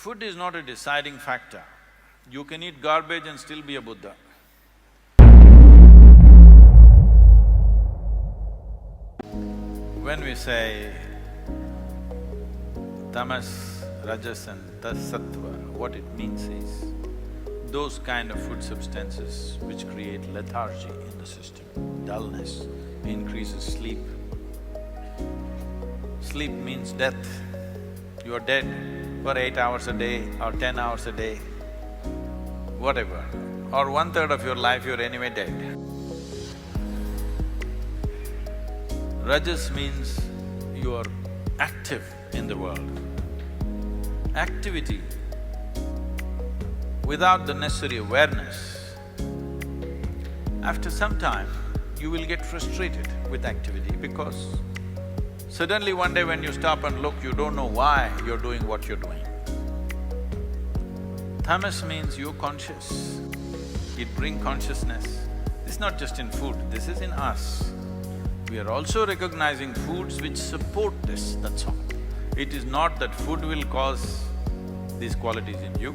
Food is not a deciding factor. You can eat garbage and still be a Buddha. When we say tamas, rajas and sattva, what it means is those kind of food substances which create lethargy in the system, dullness, increases sleep. Sleep means death. You are dead for 8 hours a day or 10 hours a day, whatever, or 1/3 of your life you're anyway dead. Rajas means you are active in the world. Activity without the necessary awareness, after some time you will get frustrated with activity because suddenly one day when you stop and look, you don't know why you're doing what you're doing. Tamas means you're conscious, it brings consciousness. It's not just in food, this is in us. We are also recognizing foods which support this, that's all. It is not that food will cause these qualities in you.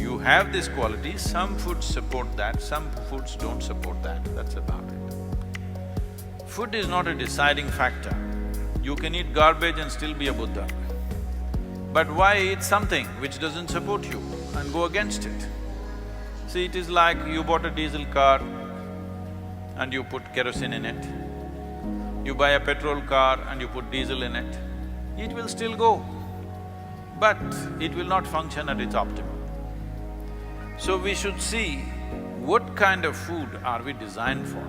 You have these qualities, some foods support that, some foods don't support that, that's about it. Food is not a deciding factor. You can eat garbage and still be a Buddha. But why eat something which doesn't support you and go against it? See, it is like you bought a diesel car and you put kerosene in it. You buy a petrol car and you put diesel in it. It will still go, but it will not function at its optimum. So we should see what kind of food are we designed for.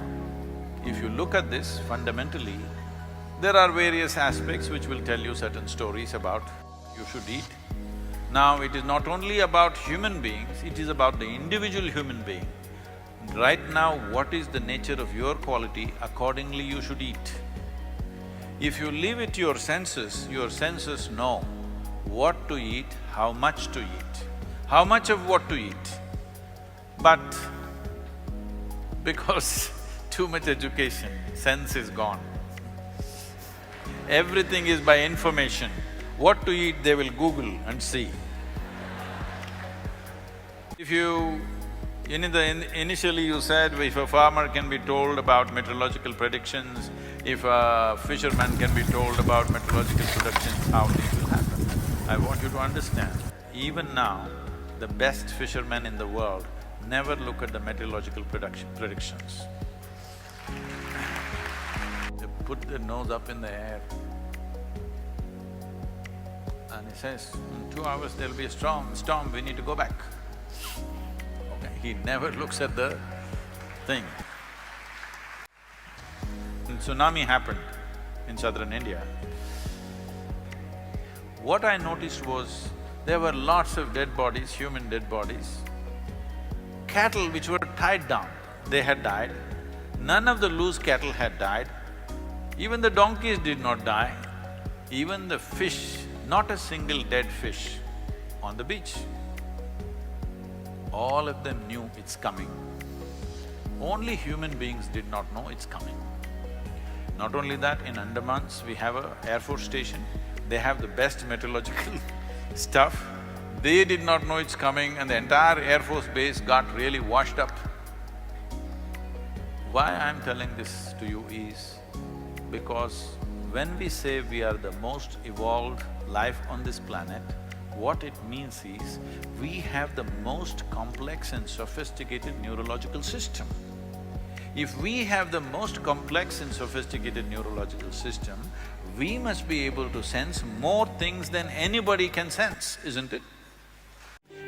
If you look at this fundamentally, there are various aspects which will tell you certain stories about you should eat. Now, it is not only about human beings, it is about the individual human being. Right now, what is the nature of your quality, accordingly you should eat. If you leave it to your senses know what to eat, how much to eat, how much of what to eat. But because too much education, sense is gone. Everything is by information. What to eat, they will Google and see. If you… initially you said if a farmer can be told about meteorological predictions, if a fisherman can be told about meteorological predictions, how things will happen. I want you to understand, even now, the best fishermen in the world never look at the meteorological predictions. They put their nose up in the air and he says, in 2 hours there'll be a storm, we need to go back. Okay, he never looks at the thing. When tsunami happened in southern India, what I noticed was there were lots of dead bodies, human dead bodies. Cattle which were tied down, they had died. None of the loose cattle had died. Even the donkeys did not die. Even the fish, not a single dead fish on the beach. All of them knew it's coming. Only human beings did not know it's coming. Not only that, in Andamans, we have a Air Force station, they have the best meteorological stuff. They did not know it's coming and the entire Air Force base got really washed up. Why I'm telling this to you is because when we say we are the most evolved life on this planet, what it means is we have the most complex and sophisticated neurological system. If we have the most complex and sophisticated neurological system, we must be able to sense more things than anybody can sense, isn't it?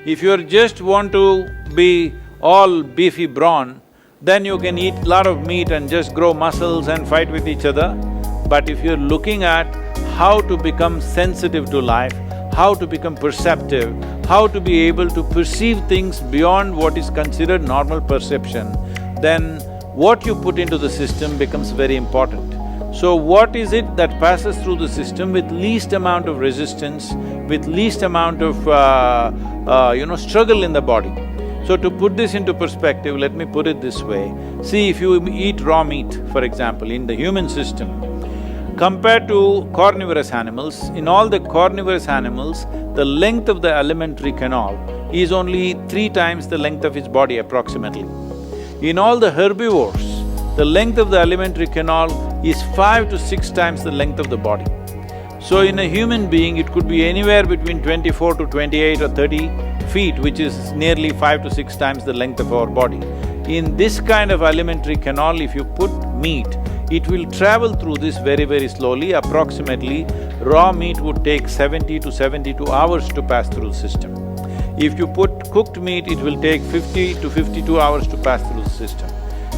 If you just want to be all beefy brawn, then you can eat lot of meat and just grow muscles and fight with each other. But if you're looking at how to become sensitive to life, how to become perceptive, how to be able to perceive things beyond what is considered normal perception, then what you put into the system becomes very important. So what is it that passes through the system with least amount of resistance, with least amount of struggle in the body? So to put this into perspective, let me put it this way. See, if you eat raw meat, for example, in the human system, Compared to carnivorous animals, in all the carnivorous animals, the length of the alimentary canal is only 3 times the length of its body approximately. In all the herbivores, the length of the alimentary canal is 5 to 6 times the length of the body. So in a human being, it could be anywhere between 24 to 28 or 30 feet, which is nearly 5 to 6 times the length of our body. In this kind of alimentary canal, if you put meat, it will travel through this very slowly. Approximately, raw meat would take 70 to 72 hours to pass through the system. If you put cooked meat, it will take 50 to 52 hours to pass through the system.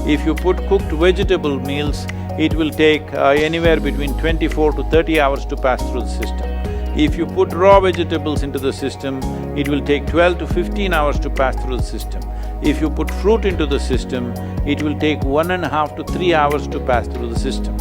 If you put cooked vegetable meals, it will take anywhere between 24 to 30 hours to pass through the system. If you put raw vegetables into the system, it will take 12 to 15 hours to pass through the system. If you put fruit into the system, it will take 1.5 to 3 hours to pass through the system.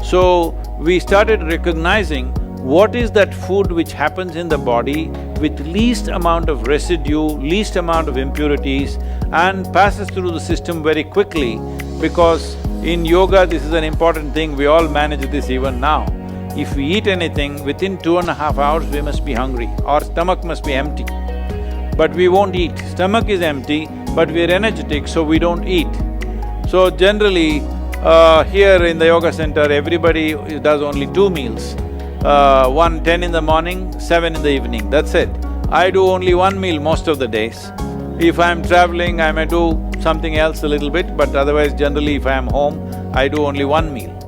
So, we started recognizing what is that food which happens in the body with least amount of residue, least amount of impurities and passes through the system very quickly, because in yoga this is an important thing, we all manage this even now. If we eat anything, within 2.5 hours we must be hungry, our stomach must be empty. But we won't eat. Stomach is empty, but we're energetic, so we don't eat. So generally, here in the yoga center, everybody does only 2 meals. One 10 in the morning, 7 in the evening, that's it. I do only 1 meal most of the days. If I'm traveling, I may do something else a little bit, but otherwise generally if I am home, I do only 1 meal.